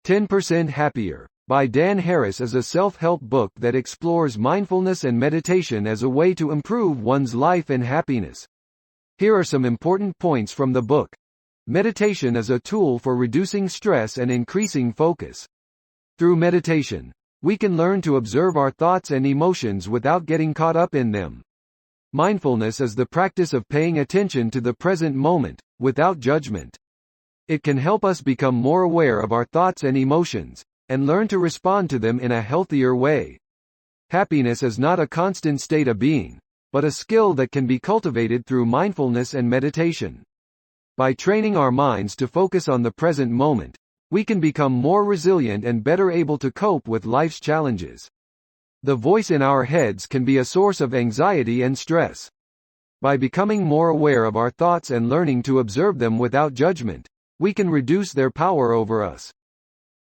10% Happier by Dan Harris is a self-help book that explores mindfulness and meditation as a way to improve one's life and happiness. Here are some important points from the book. Meditation is a tool for reducing stress and increasing focus. Through meditation, we can learn to observe our thoughts and emotions without getting caught up in them. Mindfulness is the practice of paying attention to the present moment, without judgment. It can help us become more aware of our thoughts and emotions, and learn to respond to them in a healthier way. Happiness is not a constant state of being, but a skill that can be cultivated through mindfulness and meditation. By training our minds to focus on the present moment, we can become more resilient and better able to cope with life's challenges. The voice in our heads can be a source of anxiety and stress. By becoming more aware of our thoughts and learning to observe them without judgment, we can reduce their power over us.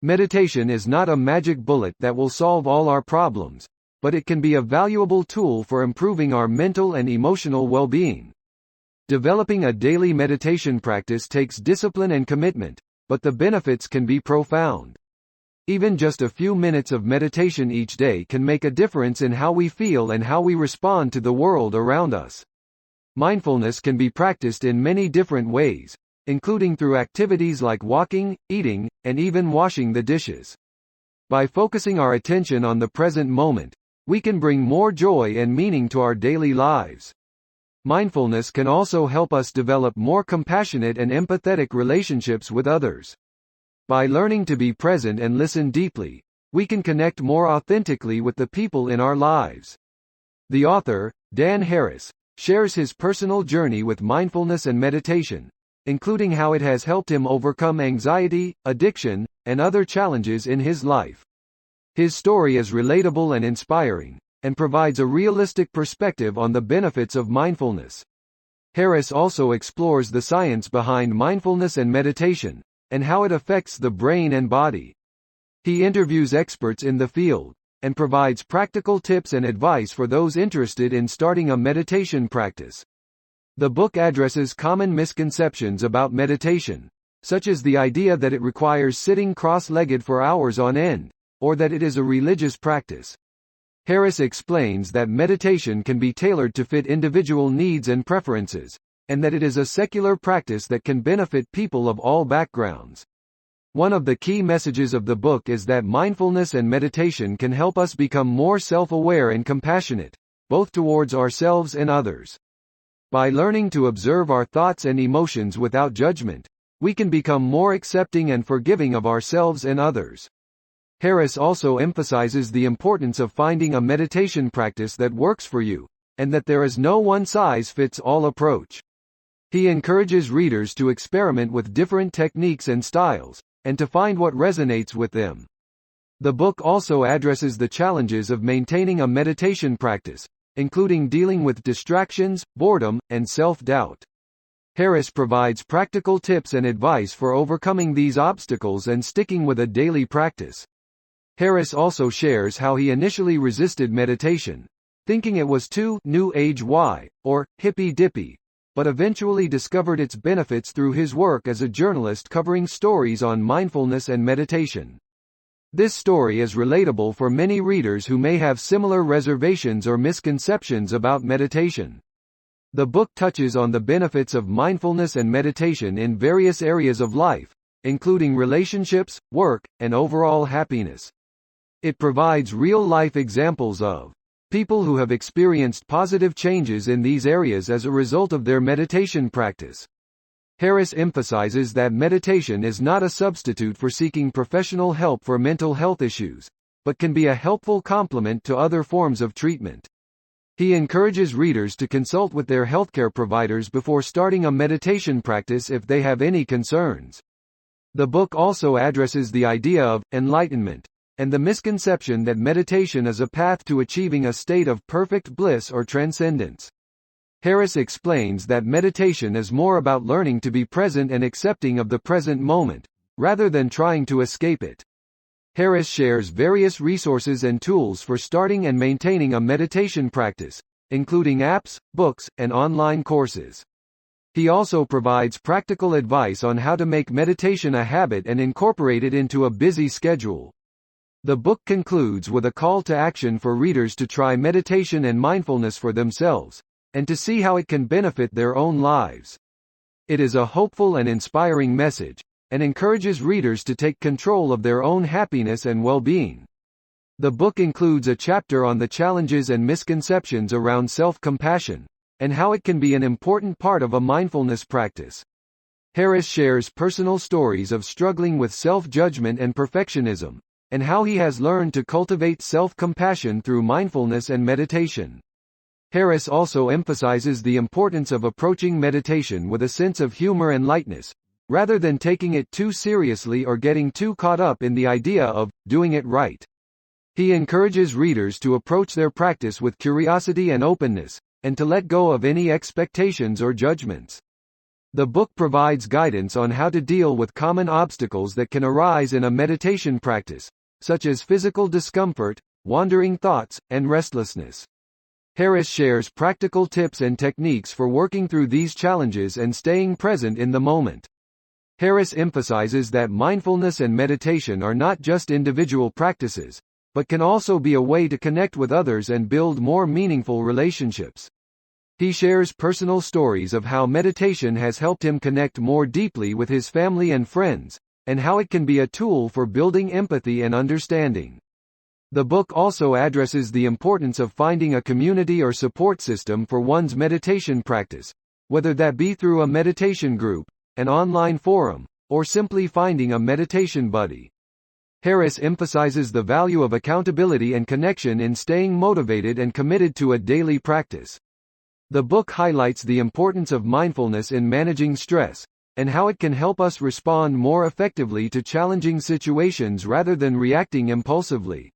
Meditation is not a magic bullet that will solve all our problems, but it can be a valuable tool for improving our mental and emotional well-being. Developing a daily meditation practice takes discipline and commitment, but the benefits can be profound. Even just a few minutes of meditation each day can make a difference in how we feel and how we respond to the world around us. Mindfulness can be practiced in many different ways, including through activities like walking, eating, and even washing the dishes. By focusing our attention on the present moment, we can bring more joy and meaning to our daily lives. Mindfulness can also help us develop more compassionate and empathetic relationships with others. By learning to be present and listen deeply, we can connect more authentically with the people in our lives. The author, Dan Harris, shares his personal journey with mindfulness and meditation, including how it has helped him overcome anxiety, addiction, and other challenges in his life. His story is relatable and inspiring, and provides a realistic perspective on the benefits of mindfulness. Harris also explores the science behind mindfulness and meditation, and how it affects the brain and body. He interviews experts in the field, and provides practical tips and advice for those interested in starting a meditation practice. The book addresses common misconceptions about meditation, such as the idea that it requires sitting cross-legged for hours on end, or that it is a religious practice. Harris explains that meditation can be tailored to fit individual needs and preferences, and that it is a secular practice that can benefit people of all backgrounds. One of the key messages of the book is that mindfulness and meditation can help us become more self-aware and compassionate, both towards ourselves and others. By learning to observe our thoughts and emotions without judgment, we can become more accepting and forgiving of ourselves and others. Harris also emphasizes the importance of finding a meditation practice that works for you, and that there is no one-size-fits-all approach. He encourages readers to experiment with different techniques and styles, and to find what resonates with them. The book also addresses the challenges of maintaining a meditation practice, including dealing with distractions, boredom, and self-doubt. Harris provides practical tips and advice for overcoming these obstacles and sticking with a daily practice. Harris also shares how he initially resisted meditation, thinking it was too New Age-y, or hippy-dippy, but eventually discovered its benefits through his work as a journalist covering stories on mindfulness and meditation. This story is relatable for many readers who may have similar reservations or misconceptions about meditation. The book touches on the benefits of mindfulness and meditation in various areas of life, including relationships, work, and overall happiness. It provides real-life examples of people who have experienced positive changes in these areas as a result of their meditation practice. Harris emphasizes that meditation is not a substitute for seeking professional help for mental health issues, but can be a helpful complement to other forms of treatment. He encourages readers to consult with their healthcare providers before starting a meditation practice if they have any concerns. The book also addresses the idea of enlightenment, and the misconception that meditation is a path to achieving a state of perfect bliss or transcendence. Harris explains that meditation is more about learning to be present and accepting of the present moment, rather than trying to escape it. Harris shares various resources and tools for starting and maintaining a meditation practice, including apps, books, and online courses. He also provides practical advice on how to make meditation a habit and incorporate it into a busy schedule. The book concludes with a call to action for readers to try meditation and mindfulness for themselves, and to see how it can benefit their own lives. It is a hopeful and inspiring message, and encourages readers to take control of their own happiness and well-being. The book includes a chapter on the challenges and misconceptions around self-compassion, and how it can be an important part of a mindfulness practice. Harris shares personal stories of struggling with self-judgment and perfectionism, and how he has learned to cultivate self-compassion through mindfulness and meditation. Harris also emphasizes the importance of approaching meditation with a sense of humor and lightness, rather than taking it too seriously or getting too caught up in the idea of doing it right. He encourages readers to approach their practice with curiosity and openness, and to let go of any expectations or judgments. The book provides guidance on how to deal with common obstacles that can arise in a meditation practice, such as physical discomfort, wandering thoughts, and restlessness. Harris shares practical tips and techniques for working through these challenges and staying present in the moment. Harris emphasizes that mindfulness and meditation are not just individual practices, but can also be a way to connect with others and build more meaningful relationships. He shares personal stories of how meditation has helped him connect more deeply with his family and friends, and how it can be a tool for building empathy and understanding. The book also addresses the importance of finding a community or support system for one's meditation practice, whether that be through a meditation group, an online forum, or simply finding a meditation buddy. Harris emphasizes the value of accountability and connection in staying motivated and committed to a daily practice. The book highlights the importance of mindfulness in managing stress, and how it can help us respond more effectively to challenging situations rather than reacting impulsively.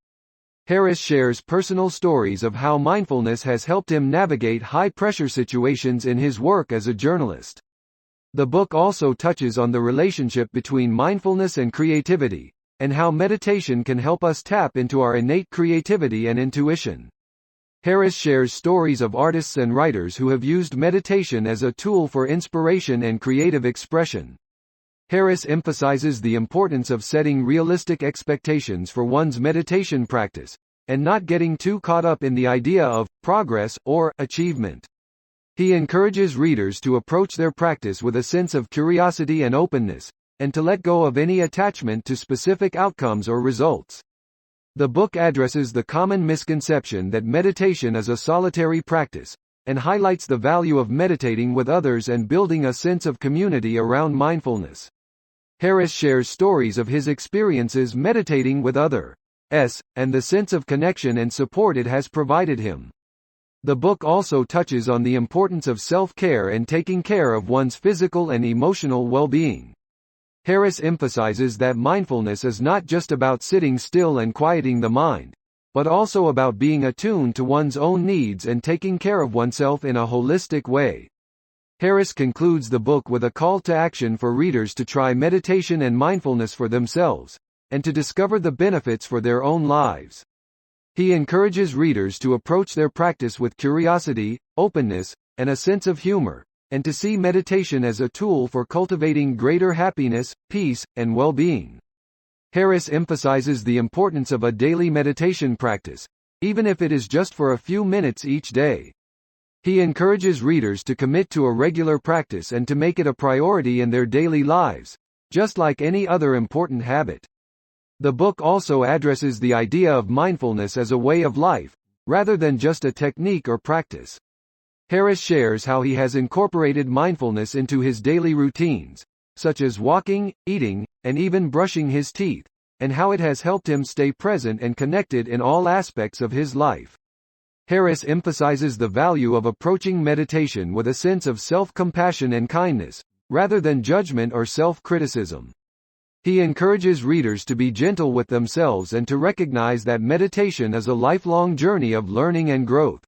Harris shares personal stories of how mindfulness has helped him navigate high-pressure situations in his work as a journalist. The book also touches on the relationship between mindfulness and creativity, and how meditation can help us tap into our innate creativity and intuition. Harris shares stories of artists and writers who have used meditation as a tool for inspiration and creative expression. Harris emphasizes the importance of setting realistic expectations for one's meditation practice, and not getting too caught up in the idea of progress or achievement. He encourages readers to approach their practice with a sense of curiosity and openness, and to let go of any attachment to specific outcomes or results. The book addresses the common misconception that meditation is a solitary practice, and highlights the value of meditating with others and building a sense of community around mindfulness. Harris shares stories of his experiences meditating with others, and the sense of connection and support it has provided him. The book also touches on the importance of self-care and taking care of one's physical and emotional well-being. Harris emphasizes that mindfulness is not just about sitting still and quieting the mind, but also about being attuned to one's own needs and taking care of oneself in a holistic way. Harris concludes the book with a call to action for readers to try meditation and mindfulness for themselves, and to discover the benefits for their own lives. He encourages readers to approach their practice with curiosity, openness, and a sense of humor, and to see meditation as a tool for cultivating greater happiness, peace, and well-being. Harris emphasizes the importance of a daily meditation practice, even if it is just for a few minutes each day. He encourages readers to commit to a regular practice and to make it a priority in their daily lives, just like any other important habit. The book also addresses the idea of mindfulness as a way of life, rather than just a technique or practice. Harris shares how he has incorporated mindfulness into his daily routines, such as walking, eating, and even brushing his teeth, and how it has helped him stay present and connected in all aspects of his life. Harris emphasizes the value of approaching meditation with a sense of self-compassion and kindness, rather than judgment or self-criticism. He encourages readers to be gentle with themselves and to recognize that meditation is a lifelong journey of learning and growth.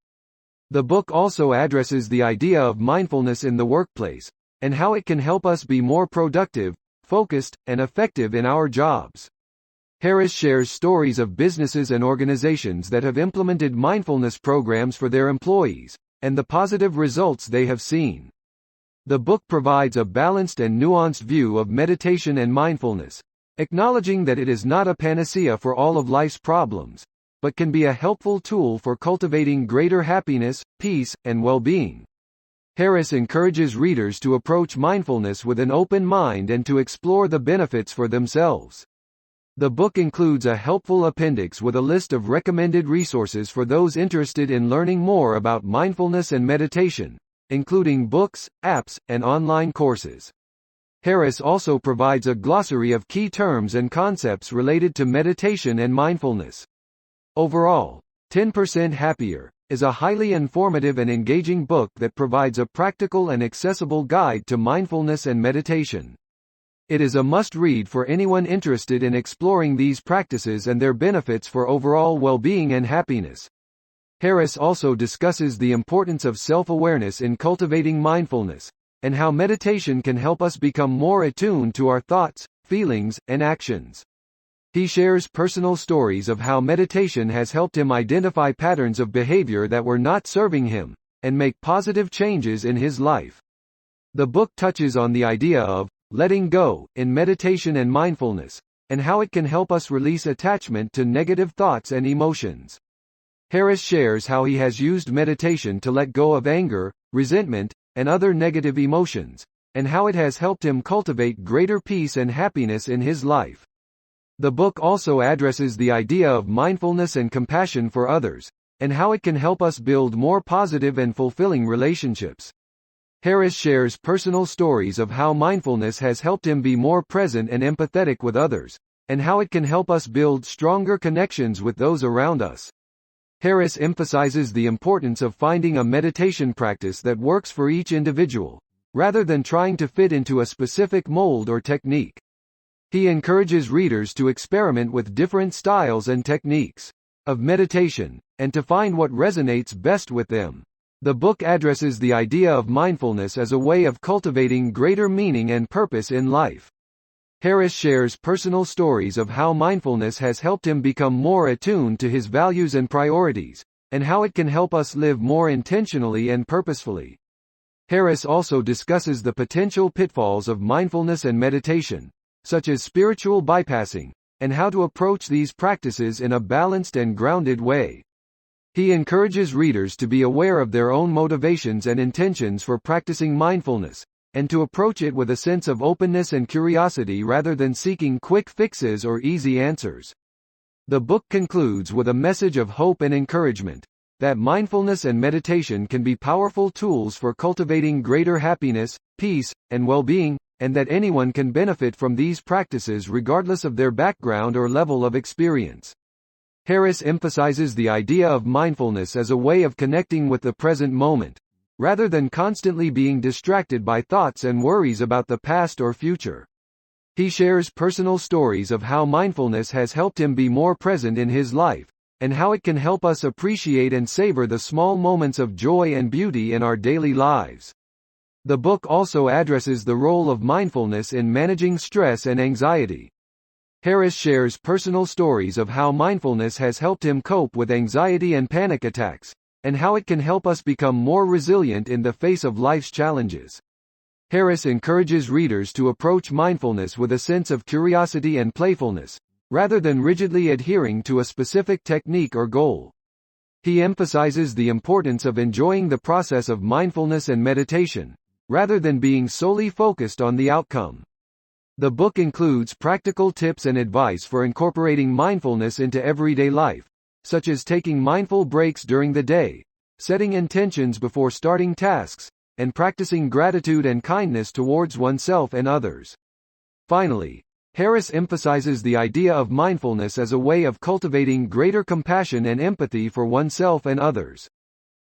The book also addresses the idea of mindfulness in the workplace, and how it can help us be more productive, focused, and effective in our jobs. Harris shares stories of businesses and organizations that have implemented mindfulness programs for their employees, and the positive results they have seen. The book provides a balanced and nuanced view of meditation and mindfulness, acknowledging that it is not a panacea for all of life's problems, but can be a helpful tool for cultivating greater happiness, peace, and well-being. Harris encourages readers to approach mindfulness with an open mind and to explore the benefits for themselves. The book includes a helpful appendix with a list of recommended resources for those interested in learning more about mindfulness and meditation, including books, apps, and online courses. Harris also provides a glossary of key terms and concepts related to meditation and mindfulness. Overall, 10% Happier is a highly informative and engaging book that provides a practical and accessible guide to mindfulness and meditation. It is a must-read for anyone interested in exploring these practices and their benefits for overall well-being and happiness. Harris also discusses the importance of self-awareness in cultivating mindfulness, and how meditation can help us become more attuned to our thoughts, feelings, and actions. He shares personal stories of how meditation has helped him identify patterns of behavior that were not serving him, and make positive changes in his life. The book touches on the idea of letting go in meditation and mindfulness, and how it can help us release attachment to negative thoughts and emotions. Harris shares how he has used meditation to let go of anger, resentment, and other negative emotions, and how it has helped him cultivate greater peace and happiness in his life. The book also addresses the idea of mindfulness and compassion for others, and how it can help us build more positive and fulfilling relationships. Harris shares personal stories of how mindfulness has helped him be more present and empathetic with others, and how it can help us build stronger connections with those around us. Harris emphasizes the importance of finding a meditation practice that works for each individual, rather than trying to fit into a specific mold or technique. He encourages readers to experiment with different styles and techniques of meditation, and to find what resonates best with them. The book addresses the idea of mindfulness as a way of cultivating greater meaning and purpose in life. Harris shares personal stories of how mindfulness has helped him become more attuned to his values and priorities, and how it can help us live more intentionally and purposefully. Harris also discusses the potential pitfalls of mindfulness and meditation, such as spiritual bypassing, and how to approach these practices in a balanced and grounded way. He encourages readers to be aware of their own motivations and intentions for practicing mindfulness, and to approach it with a sense of openness and curiosity rather than seeking quick fixes or easy answers. The book concludes with a message of hope and encouragement, that mindfulness and meditation can be powerful tools for cultivating greater happiness, peace, and well-being, and that anyone can benefit from these practices regardless of their background or level of experience. Harris emphasizes the idea of mindfulness as a way of connecting with the present moment, rather than constantly being distracted by thoughts and worries about the past or future. He shares personal stories of how mindfulness has helped him be more present in his life, and how it can help us appreciate and savor the small moments of joy and beauty in our daily lives. The book also addresses the role of mindfulness in managing stress and anxiety. Harris shares personal stories of how mindfulness has helped him cope with anxiety and panic attacks, and how it can help us become more resilient in the face of life's challenges. Harris encourages readers to approach mindfulness with a sense of curiosity and playfulness, rather than rigidly adhering to a specific technique or goal. He emphasizes the importance of enjoying the process of mindfulness and meditation, rather than being solely focused on the outcome. The book includes practical tips and advice for incorporating mindfulness into everyday life, such as taking mindful breaks during the day, setting intentions before starting tasks, and practicing gratitude and kindness towards oneself and others. Finally, Harris emphasizes the idea of mindfulness as a way of cultivating greater compassion and empathy for oneself and others.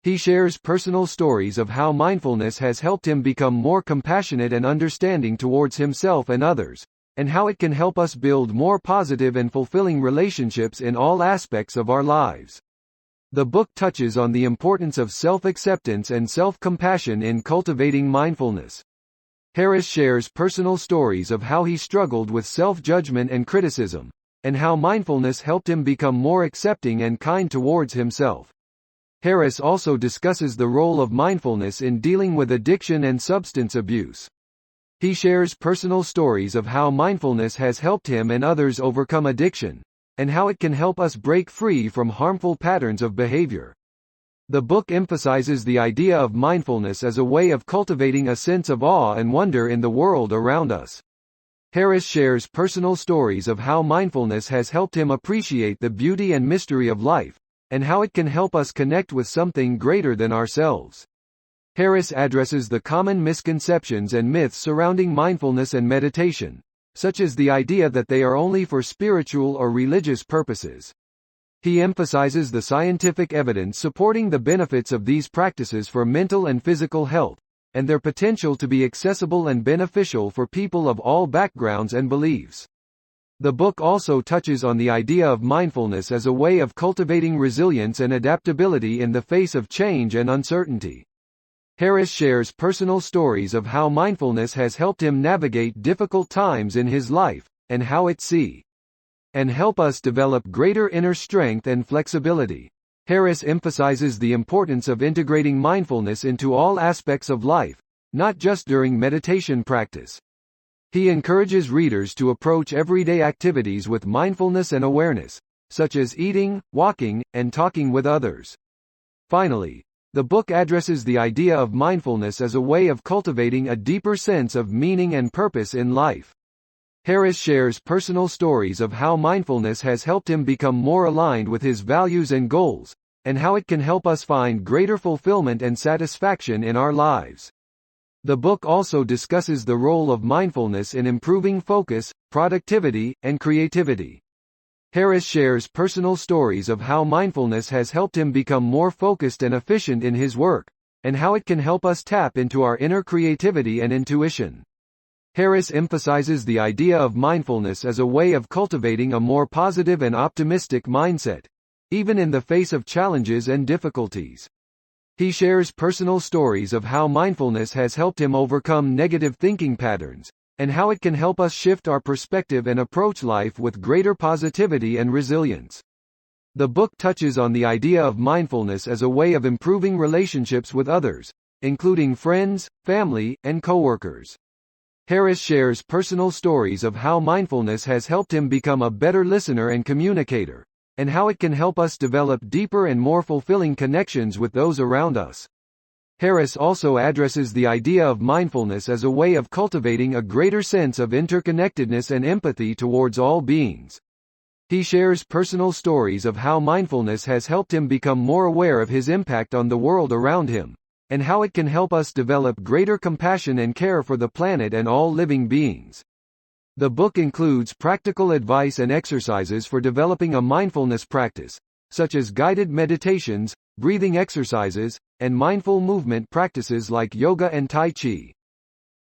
He shares personal stories of how mindfulness has helped him become more compassionate and understanding towards himself and others, and how it can help us build more positive and fulfilling relationships in all aspects of our lives. The book touches on the importance of self-acceptance and self-compassion in cultivating mindfulness. Harris shares personal stories of how he struggled with self-judgment and criticism, and how mindfulness helped him become more accepting and kind towards himself. Harris also discusses the role of mindfulness in dealing with addiction and substance abuse. He shares personal stories of how mindfulness has helped him and others overcome addiction, and how it can help us break free from harmful patterns of behavior. The book emphasizes the idea of mindfulness as a way of cultivating a sense of awe and wonder in the world around us. Harris shares personal stories of how mindfulness has helped him appreciate the beauty and mystery of life, and how it can help us connect with something greater than ourselves. Harris addresses the common misconceptions and myths surrounding mindfulness and meditation, such as the idea that they are only for spiritual or religious purposes. He emphasizes the scientific evidence supporting the benefits of these practices for mental and physical health, and their potential to be accessible and beneficial for people of all backgrounds and beliefs. The book also touches on the idea of mindfulness as a way of cultivating resilience and adaptability in the face of change and uncertainty. Harris shares personal stories of how mindfulness has helped him navigate difficult times in his life, and how it and help us develop greater inner strength and flexibility. Harris emphasizes the importance of integrating mindfulness into all aspects of life, not just during meditation practice. He encourages readers to approach everyday activities with mindfulness and awareness, such as eating, walking, and talking with others. Finally, the book addresses the idea of mindfulness as a way of cultivating a deeper sense of meaning and purpose in life. Harris shares personal stories of how mindfulness has helped him become more aligned with his values and goals, and how it can help us find greater fulfillment and satisfaction in our lives. The book also discusses the role of mindfulness in improving focus, productivity, and creativity. Harris shares personal stories of how mindfulness has helped him become more focused and efficient in his work, and how it can help us tap into our inner creativity and intuition. Harris emphasizes the idea of mindfulness as a way of cultivating a more positive and optimistic mindset, even in the face of challenges and difficulties. He shares personal stories of how mindfulness has helped him overcome negative thinking patterns, and how it can help us shift our perspective and approach life with greater positivity and resilience. The book touches on the idea of mindfulness as a way of improving relationships with others, including friends, family, and coworkers. Harris shares personal stories of how mindfulness has helped him become a better listener and communicator, and how it can help us develop deeper and more fulfilling connections with those around us. Harris also addresses the idea of mindfulness as a way of cultivating a greater sense of interconnectedness and empathy towards all beings. He shares personal stories of how mindfulness has helped him become more aware of his impact on the world around him, and how it can help us develop greater compassion and care for the planet and all living beings. The book includes practical advice and exercises for developing a mindfulness practice, such as guided meditations, breathing exercises, and mindful movement practices like yoga and Tai Chi.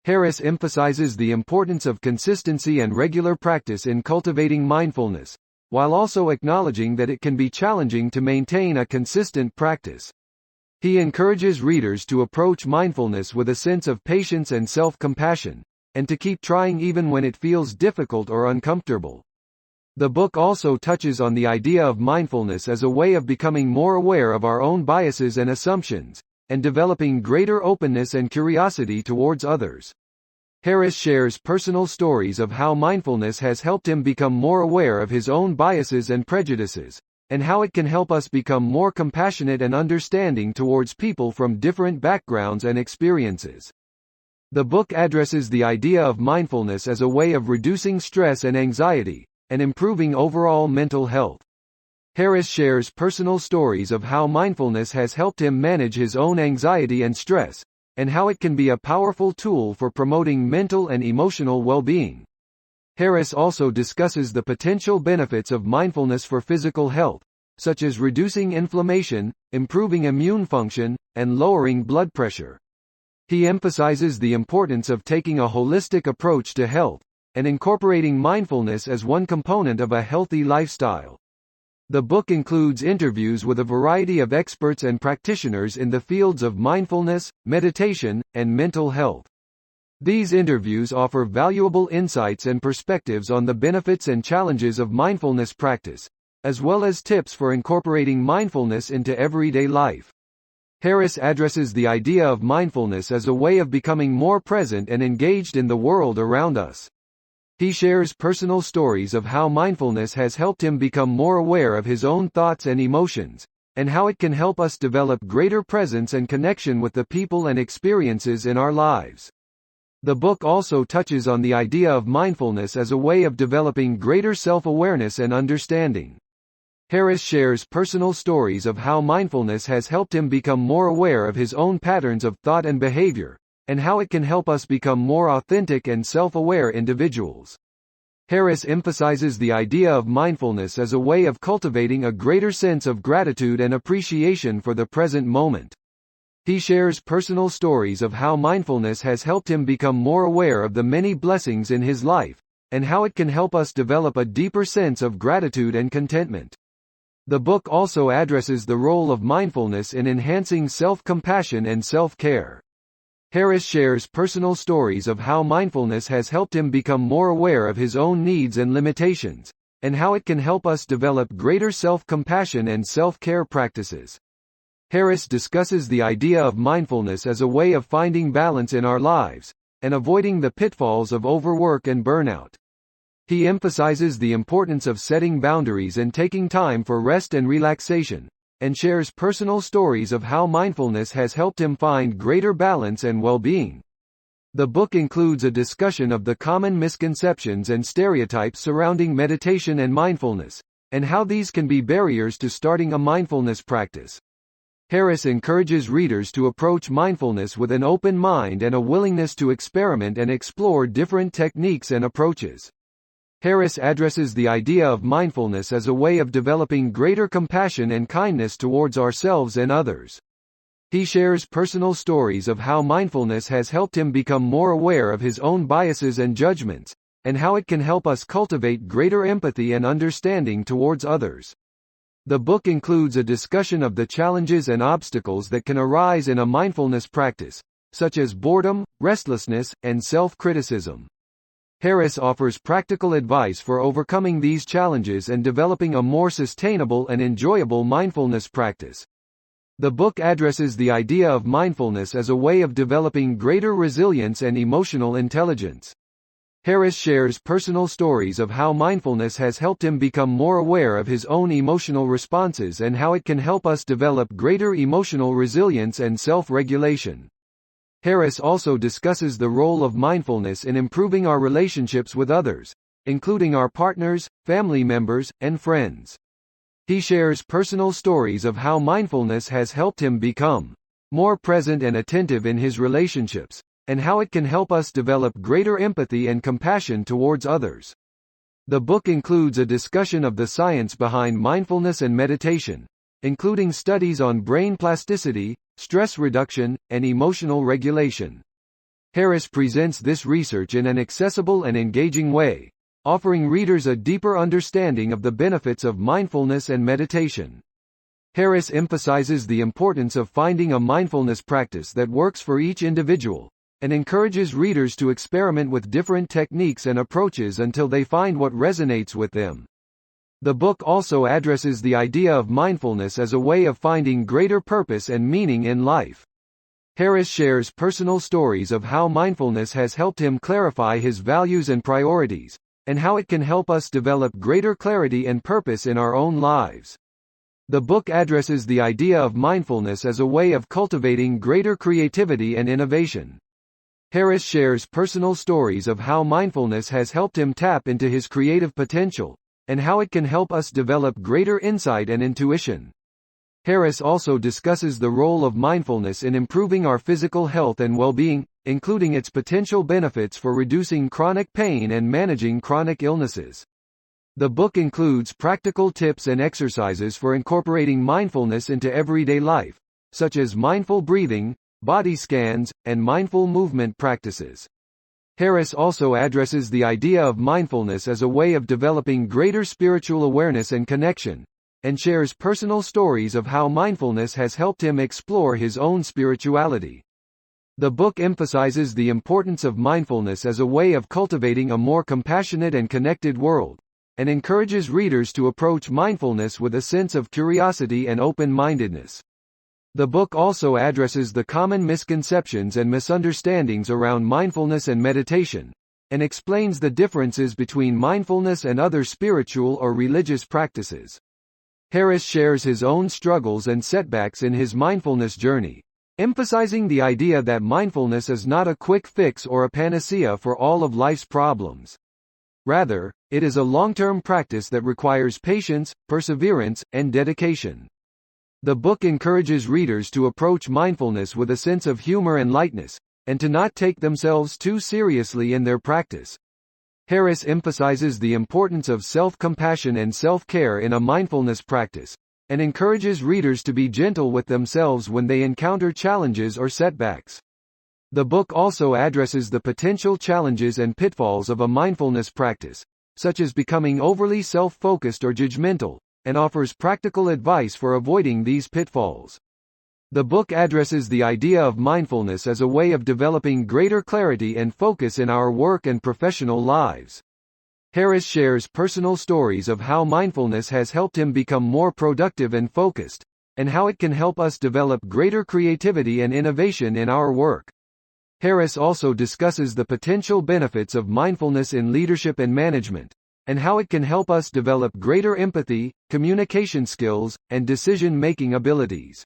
Harris emphasizes the importance of consistency and regular practice in cultivating mindfulness, while also acknowledging that it can be challenging to maintain a consistent practice. He encourages readers to approach mindfulness with a sense of patience and self-compassion, and to keep trying even when it feels difficult or uncomfortable. The book also touches on the idea of mindfulness as a way of becoming more aware of our own biases and assumptions, and developing greater openness and curiosity towards others. Harris shares personal stories of how mindfulness has helped him become more aware of his own biases and prejudices, and how it can help us become more compassionate and understanding towards people from different backgrounds and experiences. The book addresses the idea of mindfulness as a way of reducing stress and anxiety, and improving overall mental health. Harris shares personal stories of how mindfulness has helped him manage his own anxiety and stress, and how it can be a powerful tool for promoting mental and emotional well-being. Harris also discusses the potential benefits of mindfulness for physical health, such as reducing inflammation, improving immune function, and lowering blood pressure. He emphasizes the importance of taking a holistic approach to health, and incorporating mindfulness as one component of a healthy lifestyle. The book includes interviews with a variety of experts and practitioners in the fields of mindfulness, meditation, and mental health. These interviews offer valuable insights and perspectives on the benefits and challenges of mindfulness practice, as well as tips for incorporating mindfulness into everyday life. Harris addresses the idea of mindfulness as a way of becoming more present and engaged in the world around us. He shares personal stories of how mindfulness has helped him become more aware of his own thoughts and emotions, and how it can help us develop greater presence and connection with the people and experiences in our lives. The book also touches on the idea of mindfulness as a way of developing greater self-awareness and understanding. Harris shares personal stories of how mindfulness has helped him become more aware of his own patterns of thought and behavior, and how it can help us become more authentic and self-aware individuals. Harris emphasizes the idea of mindfulness as a way of cultivating a greater sense of gratitude and appreciation for the present moment. He shares personal stories of how mindfulness has helped him become more aware of the many blessings in his life, and how it can help us develop a deeper sense of gratitude and contentment. The book also addresses the role of mindfulness in enhancing self-compassion and self-care. Harris shares personal stories of how mindfulness has helped him become more aware of his own needs and limitations, and how it can help us develop greater self-compassion and self-care practices. Harris discusses the idea of mindfulness as a way of finding balance in our lives, and avoiding the pitfalls of overwork and burnout. He emphasizes the importance of setting boundaries and taking time for rest and relaxation, and shares personal stories of how mindfulness has helped him find greater balance and well-being. The book includes a discussion of the common misconceptions and stereotypes surrounding meditation and mindfulness, and how these can be barriers to starting a mindfulness practice. Harris encourages readers to approach mindfulness with an open mind and a willingness to experiment and explore different techniques and approaches. Harris addresses the idea of mindfulness as a way of developing greater compassion and kindness towards ourselves and others. He shares personal stories of how mindfulness has helped him become more aware of his own biases and judgments, and how it can help us cultivate greater empathy and understanding towards others. The book includes a discussion of the challenges and obstacles that can arise in a mindfulness practice, such as boredom, restlessness, and self-criticism. Harris offers practical advice for overcoming these challenges and developing a more sustainable and enjoyable mindfulness practice. The book addresses the idea of mindfulness as a way of developing greater resilience and emotional intelligence. Harris shares personal stories of how mindfulness has helped him become more aware of his own emotional responses and how it can help us develop greater emotional resilience and self-regulation. Harris also discusses the role of mindfulness in improving our relationships with others, including our partners, family members, and friends. He shares personal stories of how mindfulness has helped him become more present and attentive in his relationships, and how it can help us develop greater empathy and compassion towards others. The book includes a discussion of the science behind mindfulness and meditation, including studies on brain plasticity, stress reduction, and emotional regulation. Harris presents this research in an accessible and engaging way, offering readers a deeper understanding of the benefits of mindfulness and meditation. Harris emphasizes the importance of finding a mindfulness practice that works for each individual, and encourages readers to experiment with different techniques and approaches until they find what resonates with them. The book also addresses the idea of mindfulness as a way of finding greater purpose and meaning in life. Harris shares personal stories of how mindfulness has helped him clarify his values and priorities, and how it can help us develop greater clarity and purpose in our own lives. The book addresses the idea of mindfulness as a way of cultivating greater creativity and innovation. Harris shares personal stories of how mindfulness has helped him tap into his creative potential, and how it can help us develop greater insight and intuition. Harris also discusses the role of mindfulness in improving our physical health and well-being, including its potential benefits for reducing chronic pain and managing chronic illnesses. The book includes practical tips and exercises for incorporating mindfulness into everyday life, such as mindful breathing, body scans, and mindful movement practices. Harris also addresses the idea of mindfulness as a way of developing greater spiritual awareness and connection, and shares personal stories of how mindfulness has helped him explore his own spirituality. The book emphasizes the importance of mindfulness as a way of cultivating a more compassionate and connected world, and encourages readers to approach mindfulness with a sense of curiosity and open-mindedness. The book also addresses the common misconceptions and misunderstandings around mindfulness and meditation, and explains the differences between mindfulness and other spiritual or religious practices. Harris shares his own struggles and setbacks in his mindfulness journey, emphasizing the idea that mindfulness is not a quick fix or a panacea for all of life's problems. Rather, it is a long-term practice that requires patience, perseverance, and dedication. The book encourages readers to approach mindfulness with a sense of humor and lightness, and to not take themselves too seriously in their practice. Harris emphasizes the importance of self-compassion and self-care in a mindfulness practice, and encourages readers to be gentle with themselves when they encounter challenges or setbacks. The book also addresses the potential challenges and pitfalls of a mindfulness practice, such as becoming overly self-focused or judgmental, and offers practical advice for avoiding these pitfalls. The book addresses the idea of mindfulness as a way of developing greater clarity and focus in our work and professional lives. Harris shares personal stories of how mindfulness has helped him become more productive and focused, and how it can help us develop greater creativity and innovation in our work. Harris also discusses the potential benefits of mindfulness in leadership and management, and how it can help us develop greater empathy, communication skills, and decision-making abilities.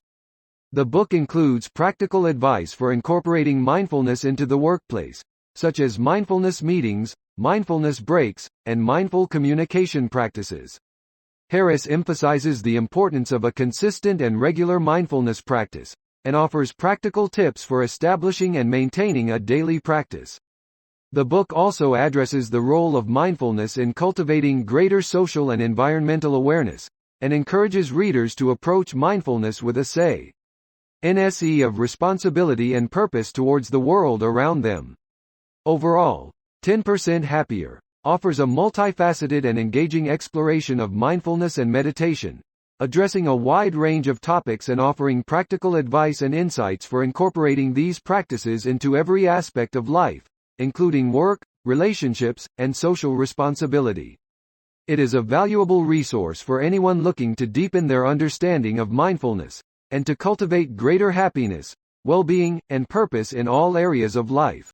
The book includes practical advice for incorporating mindfulness into the workplace, such as mindfulness meetings, mindfulness breaks, and mindful communication practices. Harris emphasizes the importance of a consistent and regular mindfulness practice, and offers practical tips for establishing and maintaining a daily practice. The book also addresses the role of mindfulness in cultivating greater social and environmental awareness, and encourages readers to approach mindfulness with a sense of responsibility and purpose towards the world around them. Overall, 10% Happier offers a multifaceted and engaging exploration of mindfulness and meditation, addressing a wide range of topics and offering practical advice and insights for incorporating these practices into every aspect of life, including work, relationships, and social responsibility. It is a valuable resource for anyone looking to deepen their understanding of mindfulness, and to cultivate greater happiness, well-being, and purpose in all areas of life.